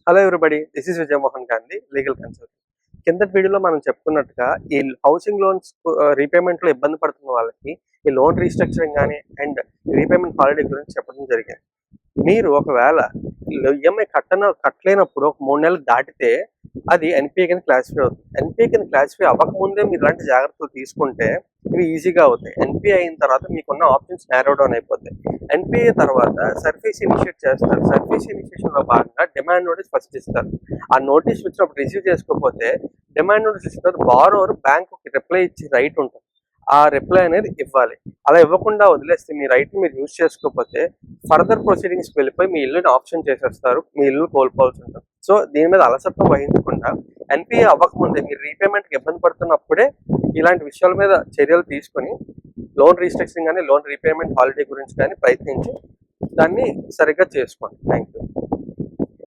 Hello everybody, this is Vijayamohan Gandhi, legal consultant. కిందటి వీడియోలో మనం చెప్పుకున్నట్టుగా ఈ హౌసింగ్ లోన్స్ రీపేమెంట్లో ఇబ్బంది పడుతున్న వాళ్ళకి ఈ లోన్ రీస్ట్రక్చరింగ్ కానీ అండ్ రీపేమెంట్ హాలిడే గురించి చెప్పడం జరిగింది. మీరు ఒకవేళ ఈఎంఐ కట్టలేనప్పుడు ఒక 3 నెలలు దాటితే అది ఎన్పిఏ కింద క్లాసిఫై అవుతుంది. ఎన్పిఏ కింద క్లాసిఫై అవ్వకముందే మీరు ఇలాంటి జాగ్రత్తలు తీసుకుంటే ఇవి ఈజీగా అవుతాయి. ఎన్పిఏ అయిన తర్వాత మీకున్న ఆప్షన్స్ నారో డౌన్ అయిపోతాయి. ఎన్పిఏ తర్వాత సర్వీస్ ఇనిషియేట్ చేస్తారు. సర్వీస్ ఇనిషియేషన్లో భాగంగా డిమాండ్ నోటీస్ ఫస్ట్ ఇస్తారు. ఆ నోటీస్ వచ్చినప్పుడు రిసీవ్ చేసుకోకపోతే డిమాండ్ నోటీస్ ఇచ్చిన తర్వాత బారోవర్ బ్యాంకుకి రిప్లై ఇచ్చే రైట్ ఉంటుంది. ఆ రిప్లై అనేది ఇవ్వాలి. అలా ఇవ్వకుండా వదిలేస్తే మీ రైట్ని మీరు యూజ్ చేసుకోకపోతే ఫర్దర్ ప్రొసీడింగ్స్కి వెళ్ళిపోయి మీ ఇల్లుని ఆప్షన్ చేసేస్తారు. మీ ఇల్లు కోల్పోవాల్సి ఉంటుంది. సో దీని మీద అలసత్వం వహించకుండా ఎన్పిఏ అవ్వకముందే మీరు రీపేమెంట్కి ఇబ్బంది పడుతున్నప్పుడే ఇలాంటి విషయాల మీద చర్యలు తీసుకొని లోన్ రీస్ట్రక్చరింగ్ కానీ లోన్ రీపేమెంట్ హాలిడే గురించి కానీ ప్రయత్నించి దాన్ని సరిగ్గా చేసుకోండి. Thank you.